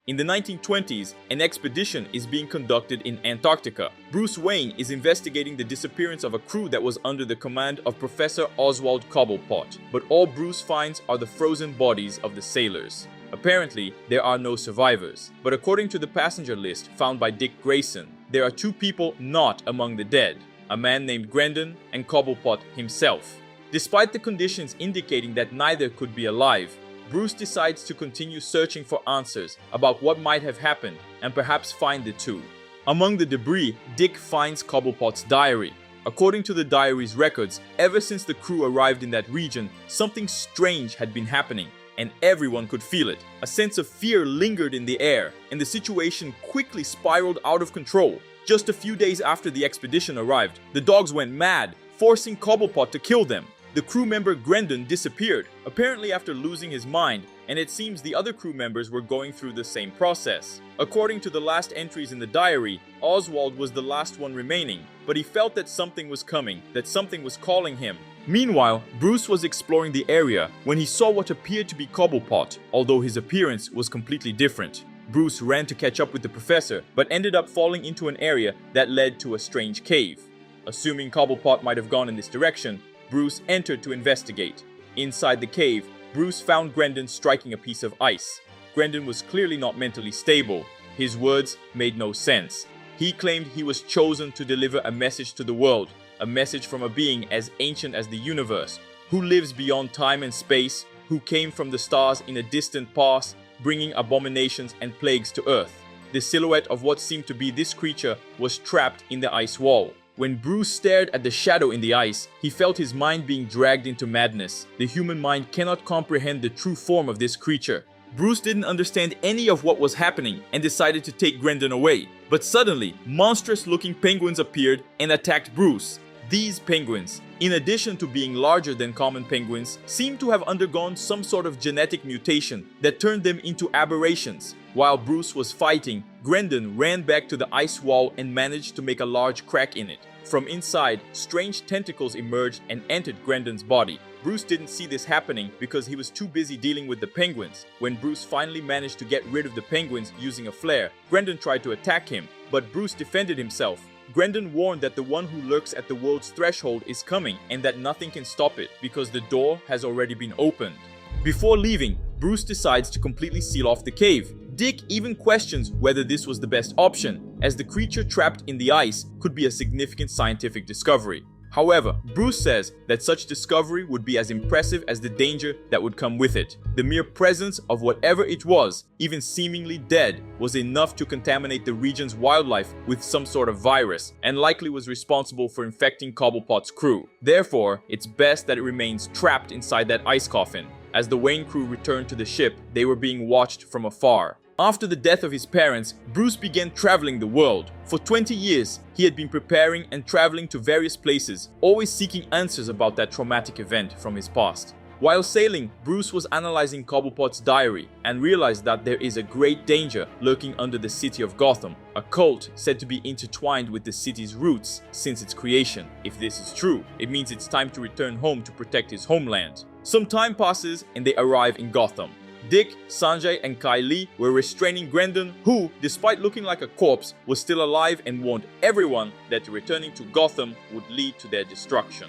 In the 1920s, an expedition is being conducted in Antarctica. Bruce Wayne is investigating the disappearance of a crew that was under the command of Professor Oswald Cobblepot, but all Bruce finds are the frozen bodies of the sailors. Apparently, there are no survivors, but according to the passenger list found by Dick Grayson, there are two people not among the dead, a man named Grendon and Cobblepot himself. Despite the conditions indicating that neither could be alive, Bruce decides to continue searching for answers about what might have happened and perhaps find the two. Among the debris, Dick finds Cobblepot's diary. According to the diary's records, ever since the crew arrived in that region, something strange had been happening, and everyone could feel it. A sense of fear lingered in the air, and the situation quickly spiraled out of control. Just a few days after the expedition arrived, the dogs went mad, forcing Cobblepot to kill them. The crew member Grendon disappeared, apparently after losing his mind, and it seems the other crew members were going through the same process. According to the last entries in the diary, Oswald was the last one remaining, but he felt that something was coming, that something was calling him. Meanwhile, Bruce was exploring the area when he saw what appeared to be Cobblepot, although his appearance was completely different. Bruce ran to catch up with the professor, but ended up falling into an area that led to a strange cave. Assuming Cobblepot might have gone in this direction, Bruce entered to investigate. Inside the cave, Bruce found Grendon striking a piece of ice. Grendon was clearly not mentally stable. His words made no sense. He claimed he was chosen to deliver a message to the world, a message from a being as ancient as the universe, who lives beyond time and space, who came from the stars in a distant past, bringing abominations and plagues to Earth. The silhouette of what seemed to be this creature was trapped in the ice wall. When Bruce stared at the shadow in the ice, he felt his mind being dragged into madness. The human mind cannot comprehend the true form of this creature. Bruce didn't understand any of what was happening and decided to take Grendon away. But suddenly, monstrous-looking penguins appeared and attacked Bruce. These penguins, in addition to being larger than common penguins, seemed to have undergone some sort of genetic mutation that turned them into aberrations. While Bruce was fighting, Grendon ran back to the ice wall and managed to make a large crack in it. From inside, strange tentacles emerged and entered Grendon's body. Bruce didn't see this happening because he was too busy dealing with the penguins. When Bruce finally managed to get rid of the penguins using a flare, Grendon tried to attack him, but Bruce defended himself. Grendon warned that the one who lurks at the world's threshold is coming and that nothing can stop it because the door has already been opened. Before leaving, Bruce decides to completely seal off the cave. Dick even questions whether this was the best option, as the creature trapped in the ice could be a significant scientific discovery. However, Bruce says that such discovery would be as impressive as the danger that would come with it. The mere presence of whatever it was, even seemingly dead, was enough to contaminate the region's wildlife with some sort of virus, and likely was responsible for infecting Cobblepot's crew. Therefore, it's best that it remains trapped inside that ice coffin. As the Wayne crew returned to the ship, they were being watched from afar. After the death of his parents, Bruce began traveling the world. For 20 years, he had been preparing and traveling to various places, always seeking answers about that traumatic event from his past. While sailing, Bruce was analyzing Cobblepot's diary and realized that there is a great danger lurking under the city of Gotham, a cult said to be intertwined with the city's roots since its creation. If this is true, it means it's time to return home to protect his homeland. Some time passes and they arrive in Gotham. Dick, Sanjay and Kylie were restraining Grendon, who, despite looking like a corpse, was still alive and warned everyone that returning to Gotham would lead to their destruction.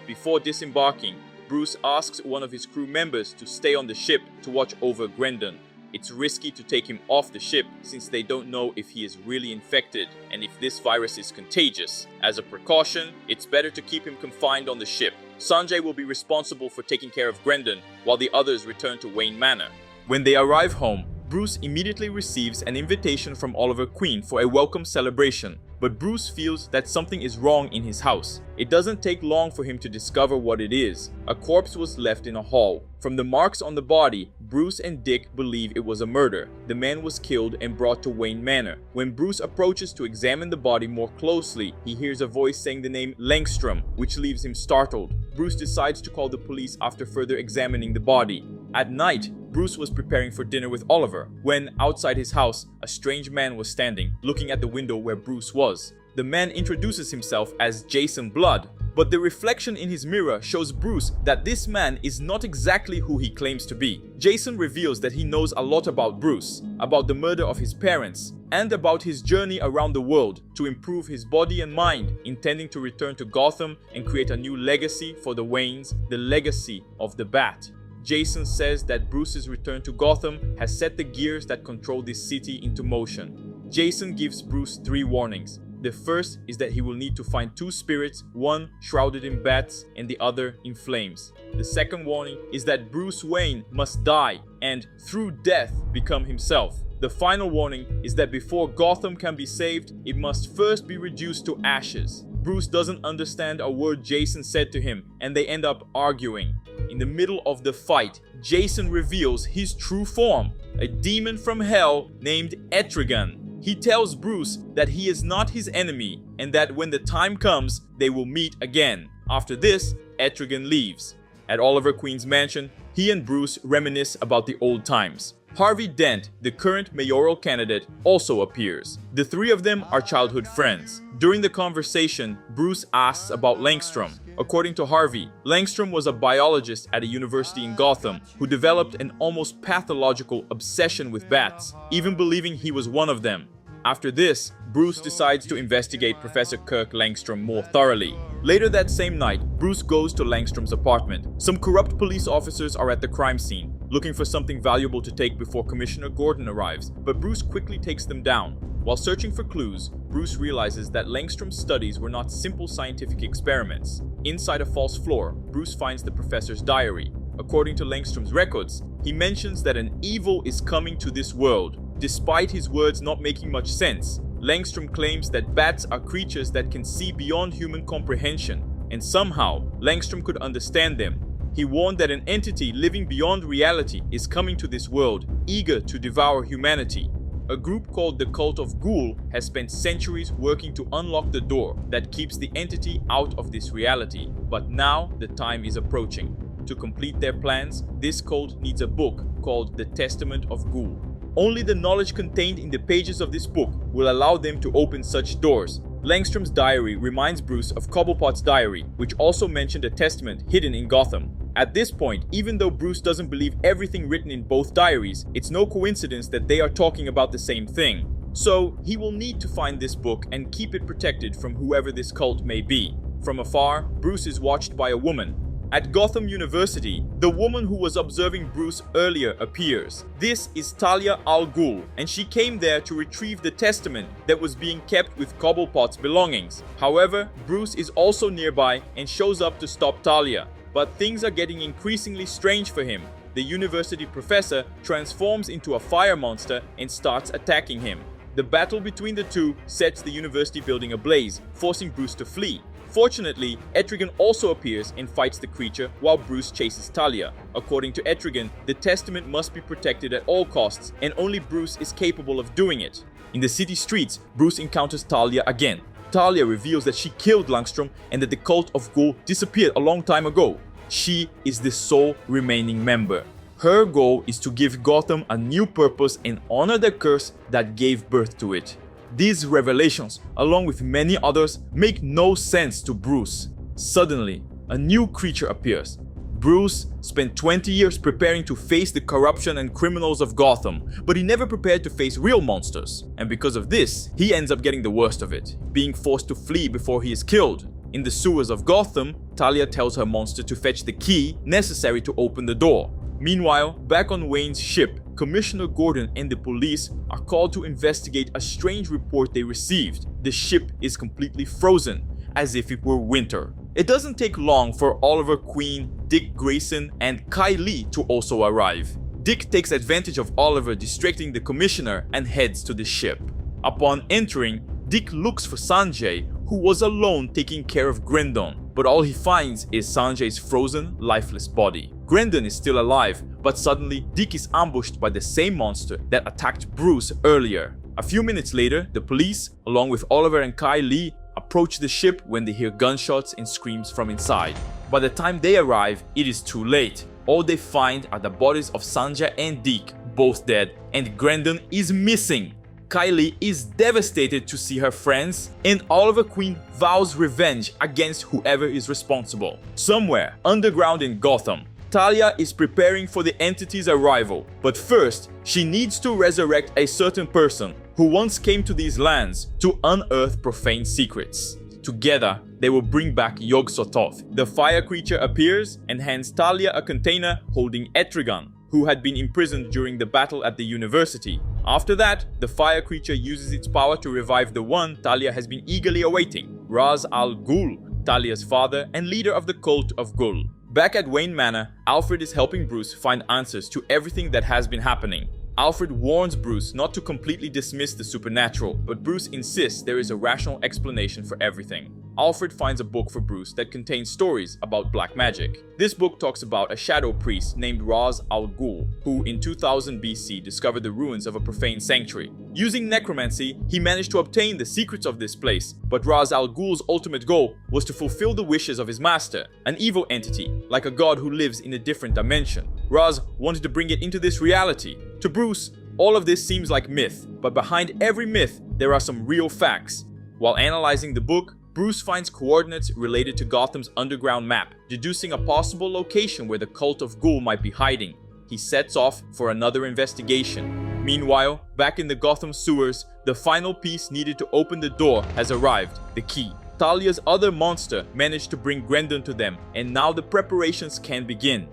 Before disembarking, Bruce asks one of his crew members to stay on the ship to watch over Grendon. It's risky to take him off the ship since they don't know if he is really infected and if this virus is contagious. As a precaution, it's better to keep him confined on the ship. Sanjay will be responsible for taking care of Grendon while the others return to Wayne Manor. When they arrive home, Bruce immediately receives an invitation from Oliver Queen for a welcome celebration. But Bruce feels that something is wrong in his house. It doesn't take long for him to discover what it is. A corpse was left in a hall. From the marks on the body, Bruce and Dick believe it was a murder. The man was killed and brought to Wayne Manor. When Bruce approaches to examine the body more closely, he hears a voice saying the name Langstrom, which leaves him startled. Bruce decides to call the police after further examining the body. At night, Bruce was preparing for dinner with Oliver when, outside his house, a strange man was standing, looking at the window where Bruce was. The man introduces himself as Jason Blood, But the reflection in his mirror shows Bruce that this man is not exactly who he claims to be. Jason reveals that he knows a lot about Bruce, about the murder of his parents, and about his journey around the world to improve his body and mind, intending to return to Gotham and create a new legacy for the Waynes, the legacy of the Bat. Jason says that Bruce's return to Gotham has set the gears that control this city into motion. Jason gives Bruce 3 warnings. The first is that he will need to find 2 spirits, one shrouded in bats and the other in flames. The second warning is that Bruce Wayne must die and, through death, become himself. The final warning is that before Gotham can be saved, it must first be reduced to ashes. Bruce doesn't understand a word Jason said to him, and they end up arguing. In the middle of the fight, Jason reveals his true form, a demon from hell named Etrigan. He tells Bruce that he is not his enemy and that when the time comes, they will meet again. After this, Etrigan leaves. At Oliver Queen's mansion, he and Bruce reminisce about the old times. Harvey Dent, the current mayoral candidate, also appears. The 3 of them are childhood friends. During the conversation, Bruce asks about Langstrom. According to Harvey, Langstrom was a biologist at a university in Gotham who developed an almost pathological obsession with bats, even believing he was one of them. After this, Bruce decides to investigate Professor Kirk Langstrom more thoroughly. Later that same night, Bruce goes to Langstrom's apartment. Some corrupt police officers are at the crime scene, looking for something valuable to take before Commissioner Gordon arrives, but Bruce quickly takes them down. While searching for clues, Bruce realizes that Langstrom's studies were not simple scientific experiments. Inside a false floor, Bruce finds the professor's diary. According to Langstrom's records, he mentions that an evil is coming to this world. Despite his words not making much sense, Langstrom claims that bats are creatures that can see beyond human comprehension, and somehow Langstrom could understand them. He warned that an entity living beyond reality is coming to this world, eager to devour humanity. A group called the Cult of Ghoul has spent centuries working to unlock the door that keeps the entity out of this reality, but now the time is approaching. To complete their plans, this cult needs a book called the Testament of Ghoul. Only the knowledge contained in the pages of this book will allow them to open such doors. Langstrom's diary reminds Bruce of Cobblepot's diary, which also mentioned a testament hidden in Gotham. At this point, even though Bruce doesn't believe everything written in both diaries, it's no coincidence that they are talking about the same thing. So, he will need to find this book and keep it protected from whoever this cult may be. From afar, Bruce is watched by a woman. At Gotham University, the woman who was observing Bruce earlier appears. This is Talia Al Ghul, and she came there to retrieve the testament that was being kept with Cobblepot's belongings. However, Bruce is also nearby and shows up to stop Talia. But things are getting increasingly strange for him. The university professor transforms into a fire monster and starts attacking him. The battle between the two sets the university building ablaze, forcing Bruce to flee. Fortunately, Etrigan also appears and fights the creature while Bruce chases Talia. According to Etrigan, the testament must be protected at all costs, and only Bruce is capable of doing it. In the city streets, Bruce encounters Talia again. Talia reveals that she killed Langstrom and that the Cult of Ghoul disappeared a long time ago. She is the sole remaining member. Her goal is to give Gotham a new purpose and honor the curse that gave birth to it. These revelations, along with many others, make no sense to Bruce. Suddenly, a new creature appears. Bruce spent 20 years preparing to face the corruption and criminals of Gotham, but he never prepared to face real monsters. And because of this, he ends up getting the worst of it, being forced to flee before he is killed. In the sewers of Gotham, Talia tells her monster to fetch the key necessary to open the door. Meanwhile, back on Wayne's ship, Commissioner Gordon and the police are called to investigate a strange report they received. The ship is completely frozen, as if it were winter. It doesn't take long for Oliver Queen, Dick Grayson, and Kai Lee to also arrive. Dick takes advantage of Oliver distracting the commissioner and heads to the ship. Upon entering, Dick looks for Sanjay, who was alone taking care of Grendon, but all he finds is Sanjay's frozen, lifeless body. Grendon is still alive, but suddenly Dick is ambushed by the same monster that attacked Bruce earlier. A few minutes later, the police, along with Oliver and Kai Lee, approach the ship when they hear gunshots and screams from inside. By the time they arrive, it is too late. All they find are the bodies of Sanjay and Dick, both dead, and Grendon is missing. Kylie is devastated to see her friends, and Oliver Queen vows revenge against whoever is responsible. Somewhere underground in Gotham, Talia is preparing for the entity's arrival, but first, she needs to resurrect a certain person who once came to these lands to unearth profane secrets. Together, they will bring back Yog-Sothoth. The fire creature appears and hands Talia a container holding Etrigan, who had been imprisoned during the battle at the university. After that, the fire creature uses its power to revive the one Talia has been eagerly awaiting, Ra's al Ghul, Talia's father and leader of the cult of Ghul. Back at Wayne Manor, Alfred is helping Bruce find answers to everything that has been happening. Alfred warns Bruce not to completely dismiss the supernatural, but Bruce insists there is a rational explanation for everything. Alfred finds a book for Bruce that contains stories about black magic. This book talks about a shadow priest named Ra's al Ghul, who in 2000 BC discovered the ruins of a profane sanctuary. Using necromancy, he managed to obtain the secrets of this place, but Ra's al Ghul's ultimate goal was to fulfill the wishes of his master, an evil entity, like a god who lives in a different dimension. Ra's wanted to bring it into this reality. To Bruce, all of this seems like myth, but behind every myth, there are some real facts. While analyzing the book, Bruce finds coordinates related to Gotham's underground map, deducing a possible location where the cult of Ghul might be hiding. He sets off for another investigation. Meanwhile, back in the Gotham sewers, the final piece needed to open the door has arrived, the key. Talia's other monster managed to bring Grendon to them, and now the preparations can begin.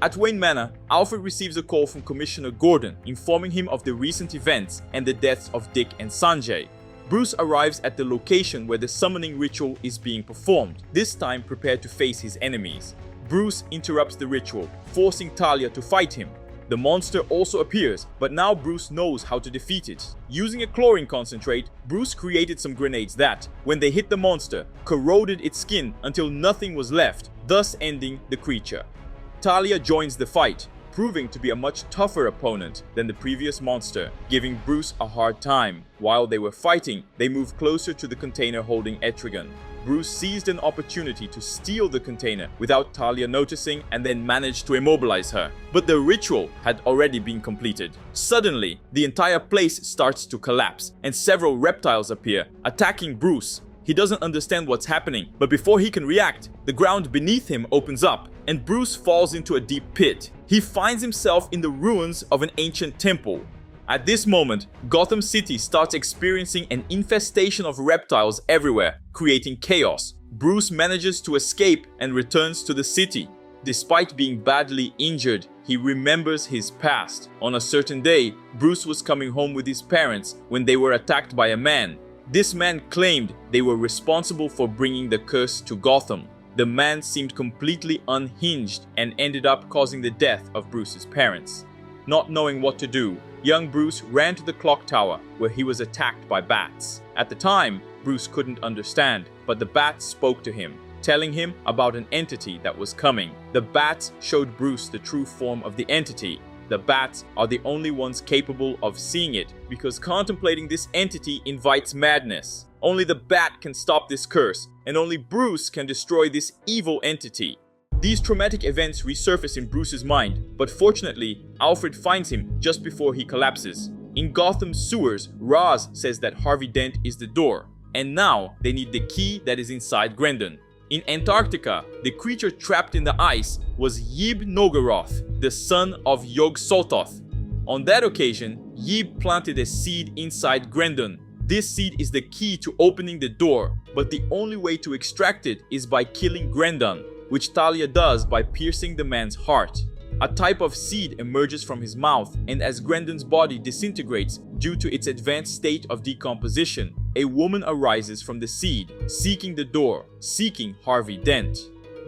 At Wayne Manor, Alfred receives a call from Commissioner Gordon, informing him of the recent events and the deaths of Dick and Sanjay. Bruce arrives at the location where the summoning ritual is being performed, this time prepared to face his enemies. Bruce interrupts the ritual, forcing Talia to fight him. The monster also appears, but now Bruce knows how to defeat it. Using a chlorine concentrate, Bruce created some grenades that, when they hit the monster, corroded its skin until nothing was left, thus ending the creature. Talia joins the fight, proving to be a much tougher opponent than the previous monster, giving Bruce a hard time. While they were fighting, they moved closer to the container holding Etrigan. Bruce seized an opportunity to steal the container without Talia noticing and then managed to immobilize her. But the ritual had already been completed. Suddenly, the entire place starts to collapse and several reptiles appear, attacking Bruce. He doesn't understand what's happening, but before he can react, the ground beneath him opens up and Bruce falls into a deep pit. He finds himself in the ruins of an ancient temple. At this moment, Gotham City starts experiencing an infestation of reptiles everywhere, creating chaos. Bruce manages to escape and returns to the city. Despite being badly injured, he remembers his past. On a certain day, Bruce was coming home with his parents when they were attacked by a man. This man claimed they were responsible for bringing the curse to Gotham. The man seemed completely unhinged and ended up causing the death of Bruce's parents. Not knowing what to do, young Bruce ran to the clock tower where he was attacked by bats. At the time, Bruce couldn't understand, but the bats spoke to him, telling him about an entity that was coming. The bats showed Bruce the true form of the entity. The bats are the only ones capable of seeing it because contemplating this entity invites madness. Only the bat can stop this curse, and only Bruce can destroy this evil entity. These traumatic events resurface in Bruce's mind, but fortunately, Alfred finds him just before he collapses. In Gotham's sewers, Ra's says that Harvey Dent is the door, and now they need the key that is inside Grendon. In Antarctica, the creature trapped in the ice was Yib Nogaroth, the son of Yog-Sothoth. On that occasion, Yib planted a seed inside Grendon. This seed is the key to opening the door, but the only way to extract it is by killing Grendon, which Talia does by piercing the man's heart. A type of seed emerges from his mouth, and as Grendon's body disintegrates due to its advanced state of decomposition, a woman arises from the seed, seeking the door, seeking Harvey Dent.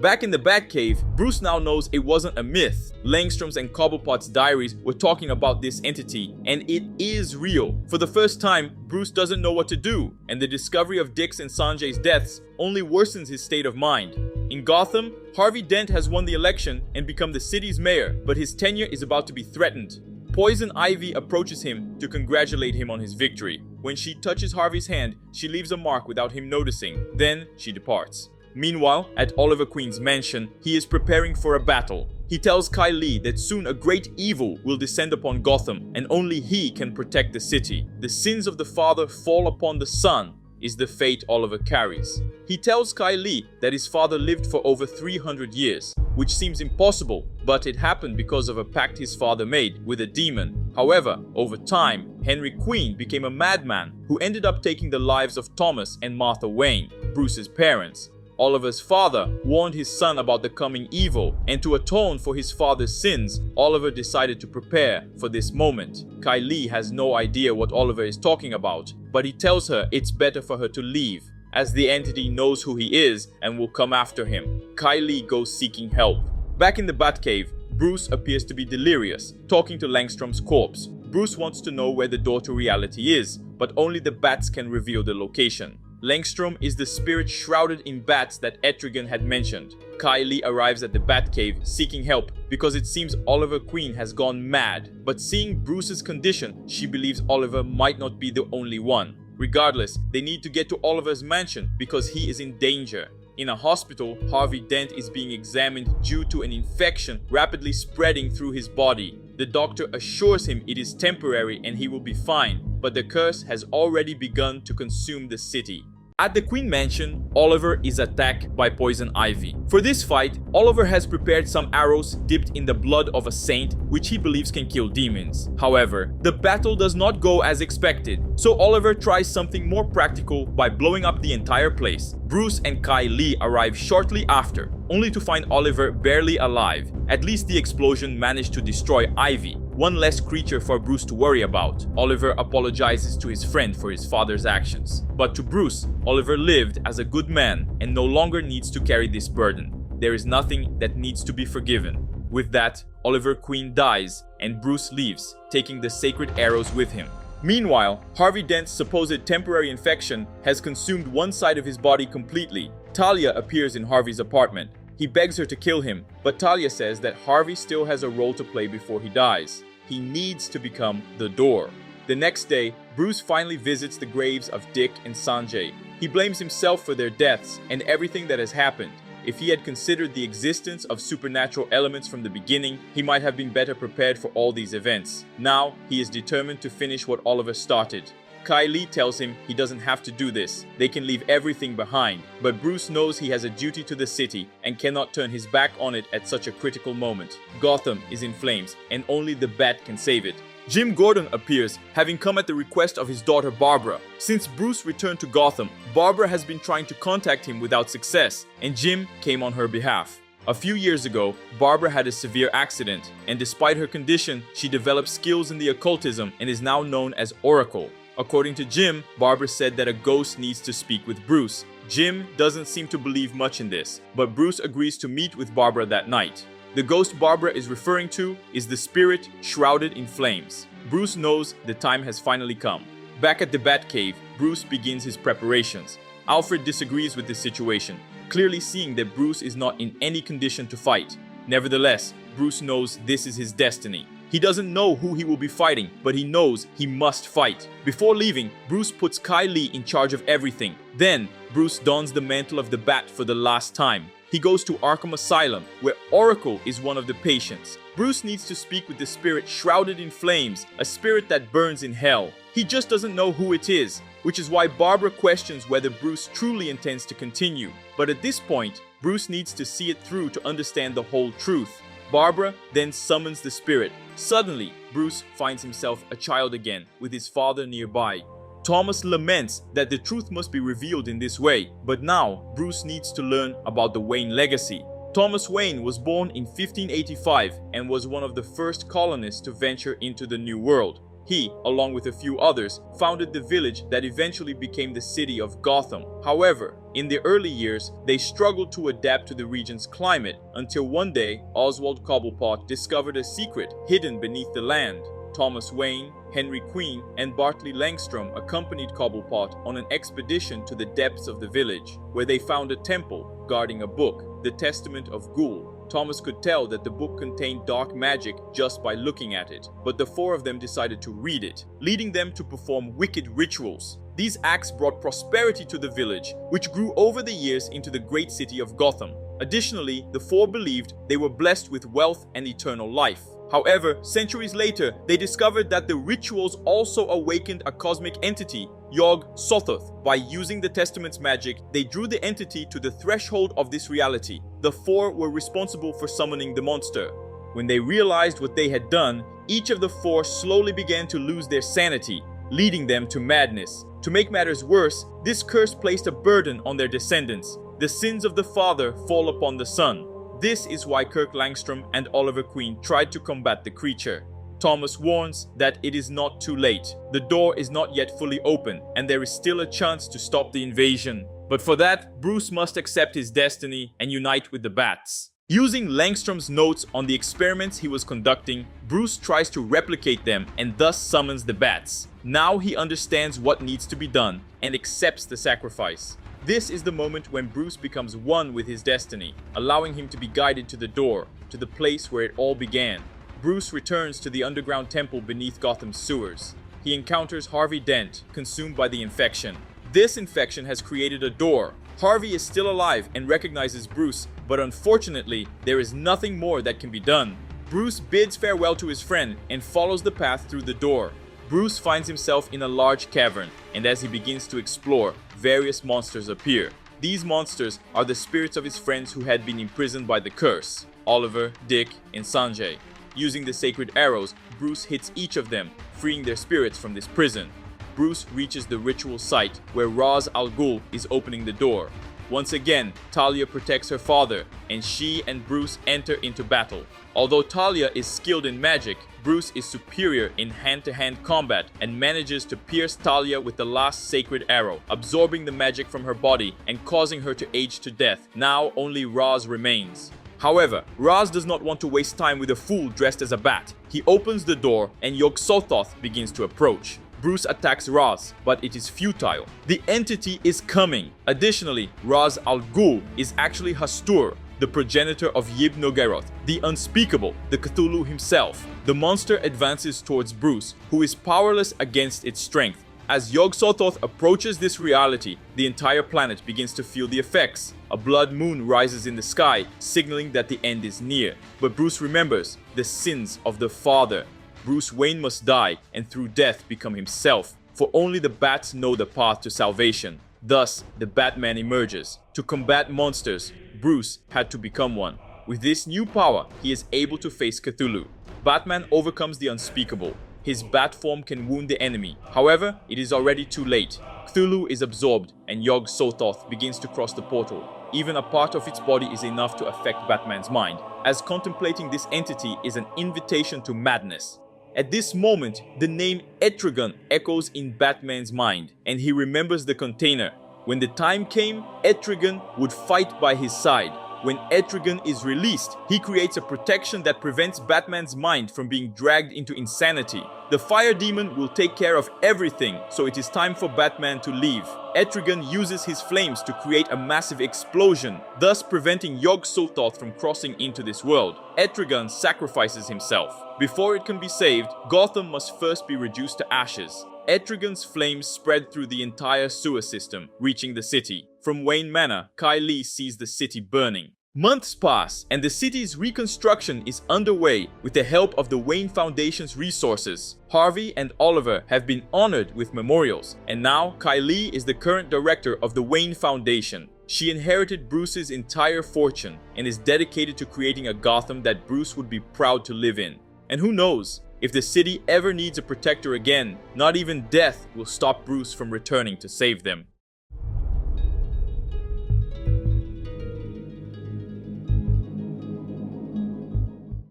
Back in the Batcave, Bruce now knows it wasn't a myth. Langstrom's and Cobblepot's diaries were talking about this entity, and it is real. For the first time, Bruce doesn't know what to do, and the discovery of Dick's and Sanjay's deaths only worsens his state of mind. In Gotham, Harvey Dent has won the election and become the city's mayor, but his tenure is about to be threatened. Poison Ivy approaches him to congratulate him on his victory. When she touches Harvey's hand, she leaves a mark without him noticing. Then she departs. Meanwhile, at Oliver Queen's mansion, he is preparing for a battle. He tells Kylie that soon a great evil will descend upon Gotham and only he can protect the city. The sins of the father fall upon the son is the fate Oliver carries. He tells Kylie that his father lived for over 300 years, which seems impossible, but it happened because of a pact his father made with a demon. However, over time, Henry Queen became a madman who ended up taking the lives of Thomas and Martha Wayne, Bruce's parents. Oliver's father warned his son about the coming evil, and to atone for his father's sins, Oliver decided to prepare for this moment. Kylie has no idea what Oliver is talking about, but he tells her it's better for her to leave, as the entity knows who he is and will come after him. Kylie goes seeking help. Back in the Batcave, Bruce appears to be delirious, talking to Langstrom's corpse. Bruce wants to know where the door to reality is, but only the bats can reveal the location. Langstrom is the spirit shrouded in bats that Etrigan had mentioned. Kylie arrives at the Batcave seeking help because it seems Oliver Queen has gone mad, but seeing Bruce's condition, she believes Oliver might not be the only one. Regardless, they need to get to Oliver's mansion because he is in danger. In a hospital, Harvey Dent is being examined due to an infection rapidly spreading through his body. The doctor assures him it is temporary and he will be fine, but the curse has already begun to consume the city. At the Queen Mansion, Oliver is attacked by Poison Ivy. For this fight, Oliver has prepared some arrows dipped in the blood of a saint, which he believes can kill demons. However, the battle does not go as expected, so Oliver tries something more practical by blowing up the entire place. Bruce and Kylie arrive shortly after, only to find Oliver barely alive. At least the explosion managed to destroy Ivy, one less creature for Bruce to worry about. Oliver apologizes to his friend for his father's actions. But to Bruce, Oliver lived as a good man and no longer needs to carry this burden. There is nothing that needs to be forgiven. With that, Oliver Queen dies and Bruce leaves, taking the sacred arrows with him. Meanwhile, Harvey Dent's supposed temporary infection has consumed one side of his body completely. Talia appears in Harvey's apartment. He begs her to kill him, but Talia says that Harvey still has a role to play before he dies. He needs to become the Door. The next day, Bruce finally visits the graves of Dick and Sanjay. He blames himself for their deaths and everything that has happened. If he had considered the existence of supernatural elements from the beginning, he might have been better prepared for all these events. Now, he is determined to finish what Oliver started. Kylie tells him he doesn't have to do this. They can leave everything behind. But Bruce knows he has a duty to the city and cannot turn his back on it at such a critical moment. Gotham is in flames and only the Bat can save it. Jim Gordon appears, having come at the request of his daughter Barbara. Since Bruce returned to Gotham, Barbara has been trying to contact him without success, and Jim came on her behalf. A few years ago, Barbara had a severe accident, and despite her condition, she developed skills in the occultism and is now known as Oracle. According to Jim, Barbara said that a ghost needs to speak with Bruce. Jim doesn't seem to believe much in this, but Bruce agrees to meet with Barbara that night. The ghost Barbara is referring to is the spirit shrouded in flames. Bruce knows the time has finally come. Back at the Batcave, Bruce begins his preparations. Alfred disagrees with this situation, clearly seeing that Bruce is not in any condition to fight. Nevertheless, Bruce knows this is his destiny. He doesn't know who he will be fighting, but he knows he must fight. Before leaving, Bruce puts Kylie in charge of everything. Then, Bruce dons the mantle of the Bat for the last time. He goes to Arkham Asylum, where Oracle is one of the patients. Bruce needs to speak with the spirit shrouded in flames, a spirit that burns in hell. He just doesn't know who it is, which is why Barbara questions whether Bruce truly intends to continue. But at this point, Bruce needs to see it through to understand the whole truth. Barbara then summons the spirit. Suddenly, Bruce finds himself a child again, with his father nearby. Thomas laments that the truth must be revealed in this way, but now Bruce needs to learn about the Wayne legacy. Thomas Wayne was born in 1585 and was one of the first colonists to venture into the New World. He, along with a few others, founded the village that eventually became the city of Gotham. However, in the early years, they struggled to adapt to the region's climate until one day, Oswald Cobblepot discovered a secret hidden beneath the land. Thomas Wayne, Henry Queen, and Bartley Langstrom accompanied Cobblepot on an expedition to the depths of the village, where they found a temple guarding a book, the Testament of Ghoul. Thomas could tell that the book contained dark magic just by looking at it, but the four of them decided to read it, leading them to perform wicked rituals. These acts brought prosperity to the village, which grew over the years into the great city of Gotham. Additionally, the four believed they were blessed with wealth and eternal life. However, centuries later, they discovered that the rituals also awakened a cosmic entity, Yog-Sothoth. By using the Testament's magic, they drew the entity to the threshold of this reality. The four were responsible for summoning the monster. When they realized what they had done, each of the four slowly began to lose their sanity, leading them to madness. To make matters worse, this curse placed a burden on their descendants. The sins of the father fall upon the son. This is why Kirk Langstrom and Oliver Queen tried to combat the creature. Thomas warns that it is not too late. The door is not yet fully open, and there is still a chance to stop the invasion. But for that, Bruce must accept his destiny and unite with the Bats. Using Langstrom's notes on the experiments he was conducting, Bruce tries to replicate them and thus summons the Bats. Now he understands what needs to be done and accepts the sacrifice. This is the moment when Bruce becomes one with his destiny, allowing him to be guided to the door, to the place where it all began. Bruce returns to the underground temple beneath Gotham's sewers. He encounters Harvey Dent, consumed by the infection. This infection has created a door. Harvey is still alive and recognizes Bruce, but unfortunately, there is nothing more that can be done. Bruce bids farewell to his friend and follows the path through the door. Bruce finds himself in a large cavern, and as he begins to explore, various monsters appear. These monsters are the spirits of his friends who had been imprisoned by the curse: Oliver, Dick, and Sanjay. Using the sacred arrows, Bruce hits each of them, freeing their spirits from this prison. Bruce reaches the ritual site where Ra's al Ghul is opening the door. Once again, Talia protects her father, and she and Bruce enter into battle. Although Talia is skilled in magic, Bruce is superior in hand-to-hand combat and manages to pierce Talia with the last sacred arrow, absorbing the magic from her body and causing her to age to death. Now only Ra's remains. However, Ra's does not want to waste time with a fool dressed as a bat. He opens the door and Yog-Sothoth begins to approach. Bruce attacks Ra's, but it is futile. The entity is coming. Additionally, Ra's al Ghul is actually Hastur, the progenitor of Yib-Nogaroth, the Unspeakable, the Cthulhu himself. The monster advances towards Bruce, who is powerless against its strength. As Yog-Sothoth approaches this reality, the entire planet begins to feel the effects. A blood moon rises in the sky, signaling that the end is near. But Bruce remembers the sins of the father. Bruce Wayne must die and through death become himself, for only the Bats know the path to salvation. Thus, the Batman emerges. To combat monsters, Bruce had to become one. With this new power, he is able to face Cthulhu. Batman overcomes the unspeakable. His bat form can wound the enemy. However, it is already too late. Cthulhu is absorbed and Yog-Sothoth begins to cross the portal. Even a part of its body is enough to affect Batman's mind, as contemplating this entity is an invitation to madness. At this moment, the name Etrigan echoes in Batman's mind, and he remembers the container. When the time came, Etrigan would fight by his side. When Etrigan is released, he creates a protection that prevents Batman's mind from being dragged into insanity. The fire demon will take care of everything, so it is time for Batman to leave. Etrigan uses his flames to create a massive explosion, thus preventing Yog-Sothoth from crossing into this world. Etrigan sacrifices himself. Before it can be saved, Gotham must first be reduced to ashes. Etrigan's flames spread through the entire sewer system, reaching the city. From Wayne Manor, Kai Lee sees the city burning. Months pass, and the city's reconstruction is underway with the help of the Wayne Foundation's resources. Harvey and Oliver have been honored with memorials, and now Kai Lee is the current director of the Wayne Foundation. She inherited Bruce's entire fortune and is dedicated to creating a Gotham that Bruce would be proud to live in. And who knows, if the city ever needs a protector again, not even death will stop Bruce from returning to save them.